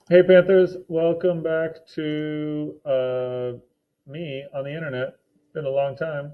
Hey Panthers, welcome back to me on the internet. It's been a long time.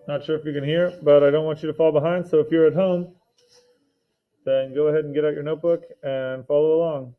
Not sure if you can hear, but I don't want you to fall behind. So if you're at home, then go ahead and get out your notebook and follow along.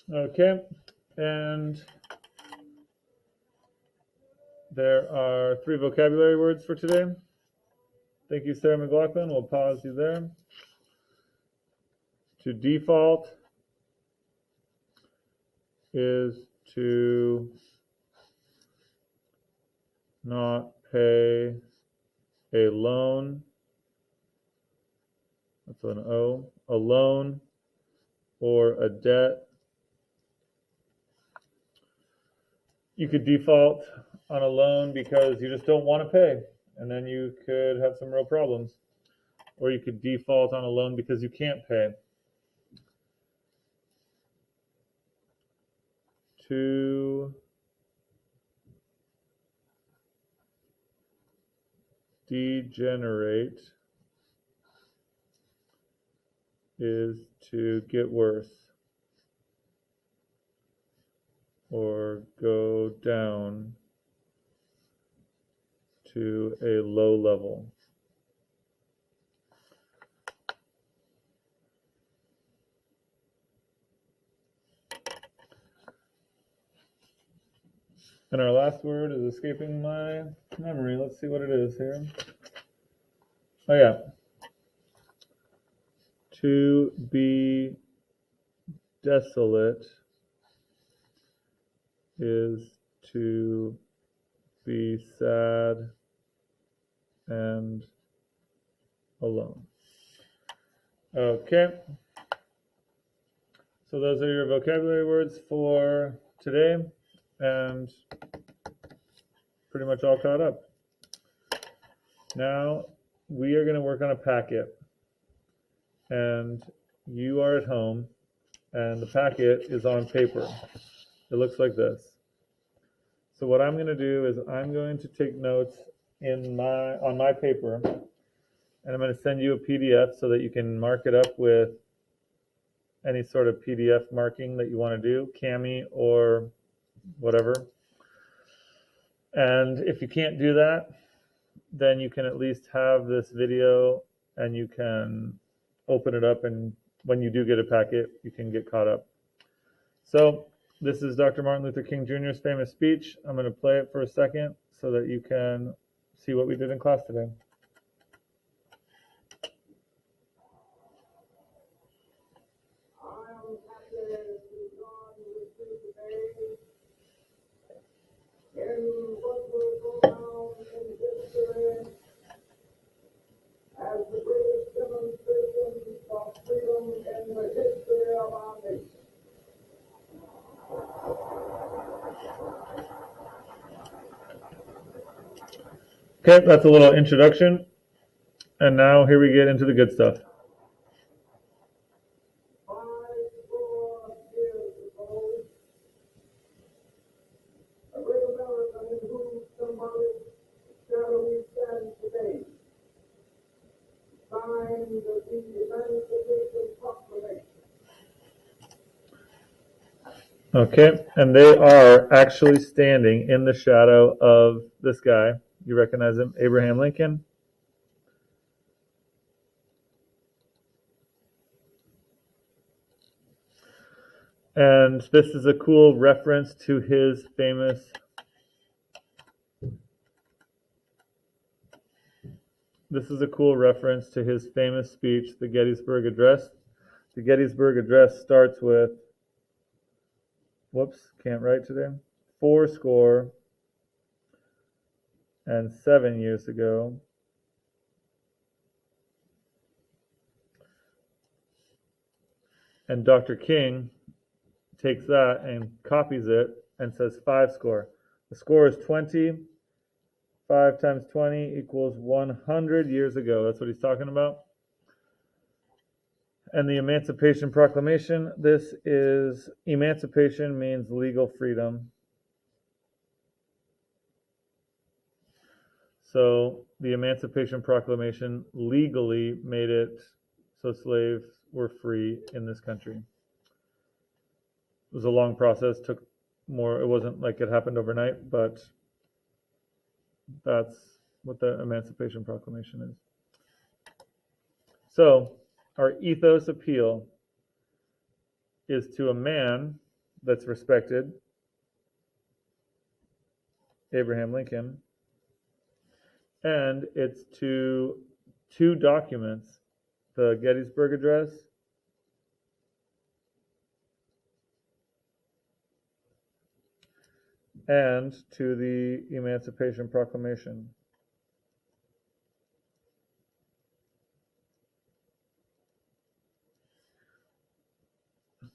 Okay, and there are three vocabulary words for today. Thank you, Sarah McLaughlin. We'll pause you there. To default is to not pay a loan. That's an O. A loan or a debt. You could default on a loan because you just don't want to pay, and then you could have some real problems. Or you could default on a loan because you can't pay. To degenerate is to get worse or go down to a low level. And our last word is escaping my memory. Let's see what it is here. Oh, yeah. To be desolate is to be sad and alone. Okay. So those are your vocabulary words for today, and pretty much all caught up. Now we are going to work on a packet, and you are at home, and the packet is on paper. It looks like this. So what I'm going to do is I'm going to take notes on my paper, and I'm going to send you a PDF so that you can mark it up with any sort of PDF marking that you want to do, Cami or whatever. And if you can't do that, then you can at least have this video and you can open it up, and when you do get a packet, you can get caught up. So this is Dr. Martin Luther King Jr.'s famous speech. I'm going to play it for a second so that you can see what we did in class today. In what will go down in history as the greatest demonstration of freedom in the history of our nation. Okay, that's a little introduction. And now here we get into the good stuff. 54 years ago, a great American in whose symbolic shadow we stand today signed the Emancipation Proclamation. Okay, and they are actually standing in the shadow of this guy. You recognize him, Abraham Lincoln. And this is a cool reference to his famous speech, the Gettysburg Address. The Gettysburg Address starts with, whoops, can't write today, 77 years ago. And Dr. King takes that and copies it and says 5 score. The score is 20. 5 times 20 equals 100 years ago. That's what he's talking about. And the Emancipation Proclamation, this is, emancipation means legal freedom. So the Emancipation Proclamation legally made it so slaves were free in this country. It was a long process, took more, it wasn't like it happened overnight, but that's what the Emancipation Proclamation is. So our ethos appeal is to a man that's respected, Abraham Lincoln, and it's to 2 documents, the Gettysburg Address and to the Emancipation Proclamation.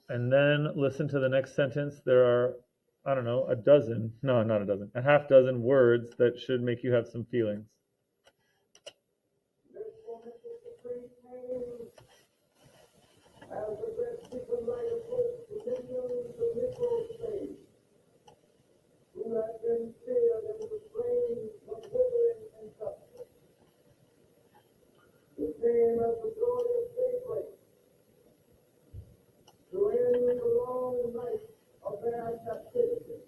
And then listen to the next sentence. There are, I don't know, a half dozen words that should make you have some feelings. This woman is the free name as the best people right of hope to millions of Negro slaves who have been seared in the flames of withering injustice. The same as the glorious daybreak to end the long night of their captivity.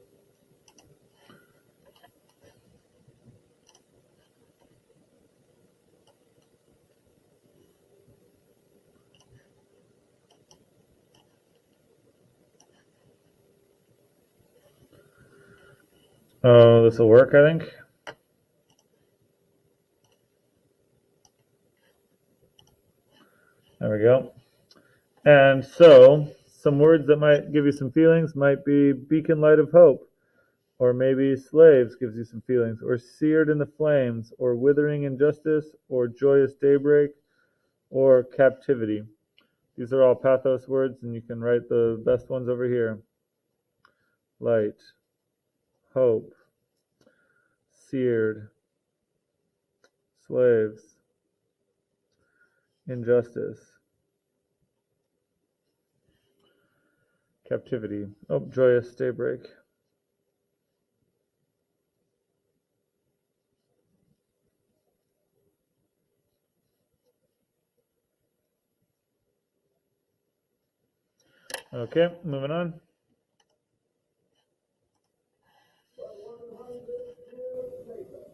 Oh, this will work, I think. There we go. And so, some words that might give you some feelings might be beacon light of hope, or maybe slaves gives you some feelings, or seared in the flames, or withering injustice, or joyous daybreak, or captivity. These are all pathos words, and you can write the best ones over here. Light, hope, seared, slaves, injustice, captivity. Oh, joyous daybreak. Okay, moving on. But 100 years later,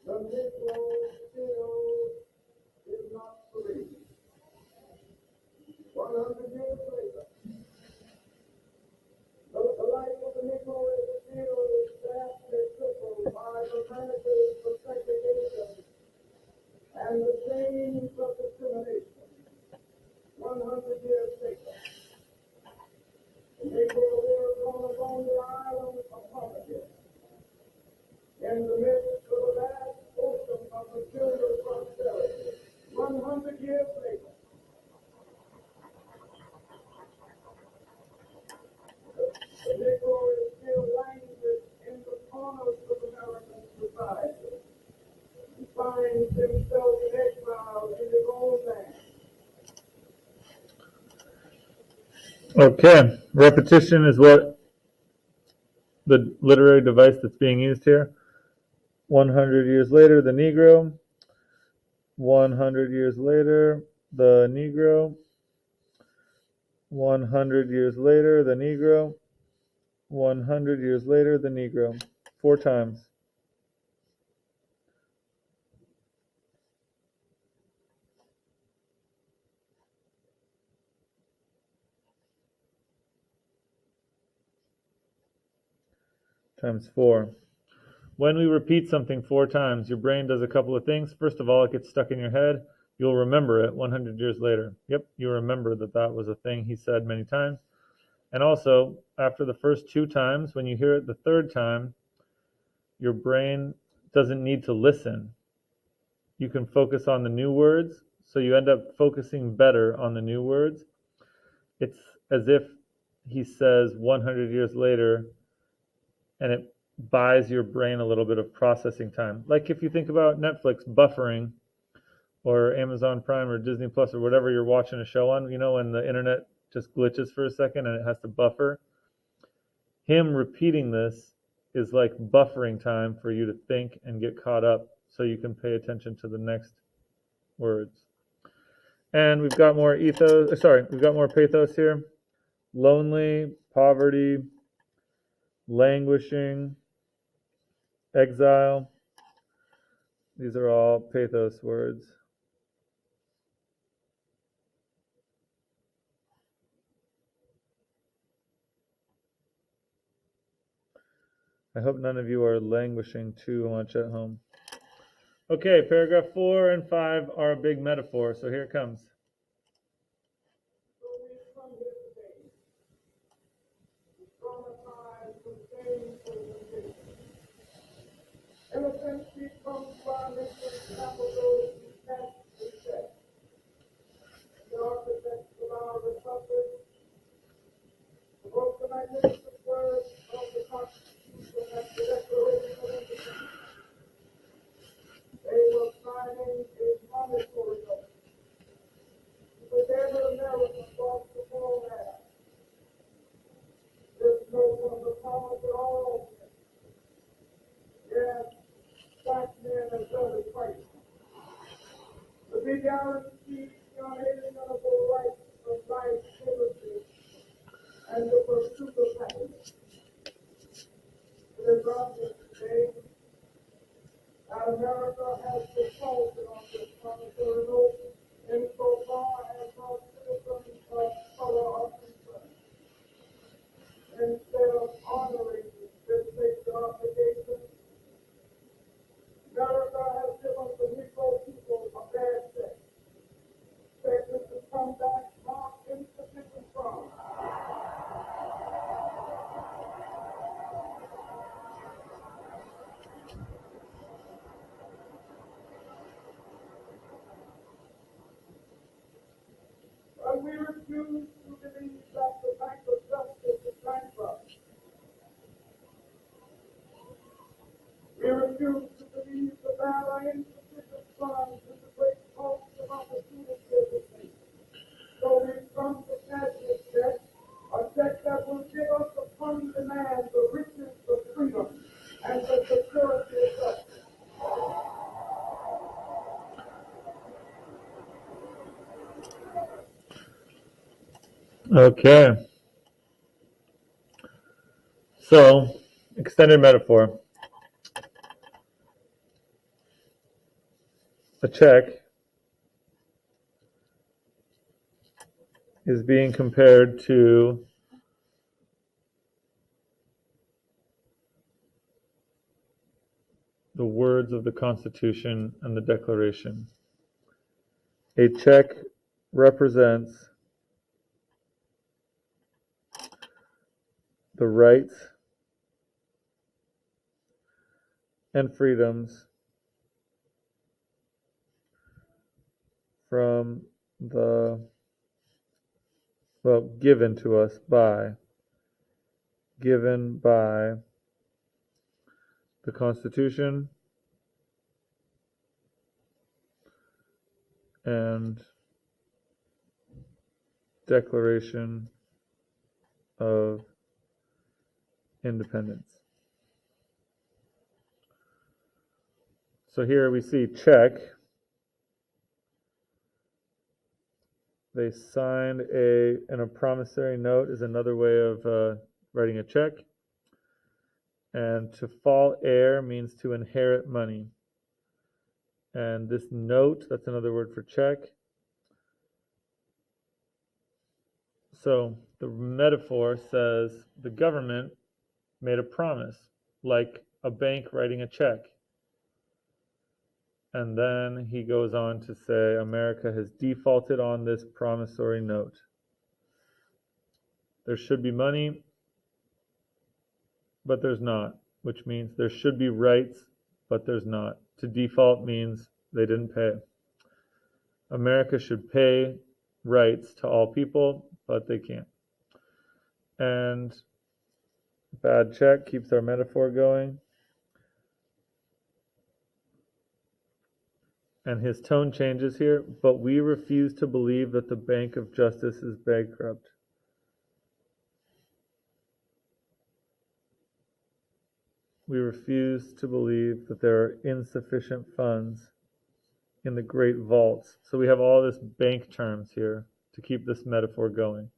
the Negro still is not free. 100 years later, the life of the Negro is still vastly crippled by the ravages of segregation and the chains of discrimination. 100 years later, the Negro lives on a lonely island of poverty in the midst of a vast ocean of material prosperity. 100 years later, the Negro is still languid in the corners of American society. He finds himself in exile in his own land. Okay, repetition is what the literary device that's being used here. 100 years later, the Negro. 100 years later, the Negro. 100 years later, the Negro. 100 years later, the Negro. 4 times. Times 4. When we repeat something 4 times, your brain does a couple of things. First of all, it gets stuck in your head. You'll remember it 100 years later. Yep, you remember that that was a thing he said many times. And also, after the first 2 times, when you hear it the third time, your brain doesn't need to listen. You can focus on the new words, so you end up focusing better on the new words. It's as if he says 100 years later, and it buys your brain a little bit of processing time. Like if you think about Netflix buffering, or Amazon Prime or Disney Plus or whatever you're watching a show on, when the internet just glitches for a second and it has to buffer. Him repeating this is like buffering time for you to think and get caught up so you can pay attention to the next words. And we've got more pathos here. Lonely, poverty, languishing, exile. These are all pathos words. I hope none of you are languishing too much at home. Okay, paragraph 4 and 5 are a big metaphor, so here it comes. So we come here today to traumatize the same presentation. In a sense, we come by mission capital test to test. The architects of our republic wrote the magnificent words of the Constitution and the Declaration of Independence. They were signing a mandatory oath to the every American across the whole land. This note was the promise of all men. Yes, black men and early fighting. To be guaranteed the unalienable rights of life, liberty, and the pursuit of happiness. It is obvious today that America has defaulted on this promissory note insofar as our citizens of color are concerned. Instead of honoring this sacred obligation, America has given the Negro people a bad check. Expected to come back marked insufficient from. But we refuse to believe that the Bank of Justice is bankrupt. We refuse to believe that there are insufficient funds in the great cost of opportunity of this nation. So we come to cash this check, a check that will give us upon demand the riches of freedom and the security of justice. Okay. So, extended metaphor. A check is being compared to the words of the Constitution and the Declaration. A check represents the rights and freedoms from given to us given by the Constitution and Declaration of Independence. So here we see check. They signed and a promissory note is another way of writing a check. And to fall heir means to inherit money. And this note, that's another word for check. So the metaphor says the government made a promise, like a bank writing a check. And then he goes on to say America has defaulted on this promissory note. There should be money, but there's not, which means there should be rights, but there's not. To default means they didn't pay. America should pay rights to all people, but they can't. And bad check keeps our metaphor going. And his tone changes here, but we refuse to believe that the Bank of Justice is bankrupt. We refuse to believe that there are insufficient funds in the great vaults. So we have all this bank terms here to keep this metaphor going.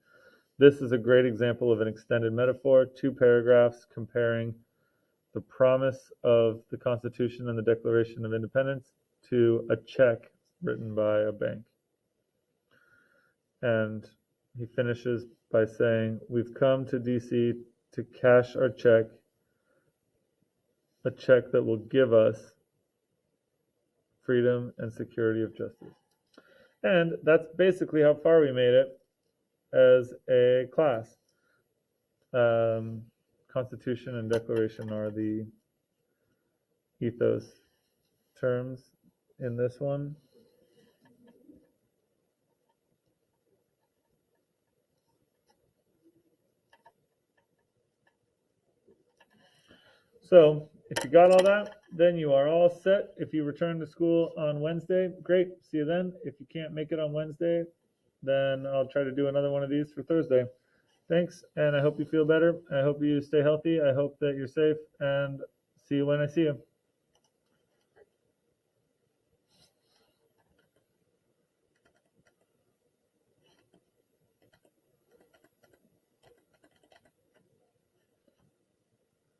This is a great example of an extended metaphor, 2 paragraphs comparing the promise of the Constitution and the Declaration of Independence to a check written by a bank. And he finishes by saying, we've come to DC to cash our check, a check that will give us freedom and security of justice. And that's basically how far we made it as a class. Constitution and Declaration are the ethos terms in this one. So if you got all that, then you are all set. If you return to school on Wednesday, great, see you then. If you can't make it on Wednesday, then I'll try to do another one of these for Thursday. Thanks, and I hope you feel better. I hope you stay healthy. I hope that you're safe, and see you when I see you.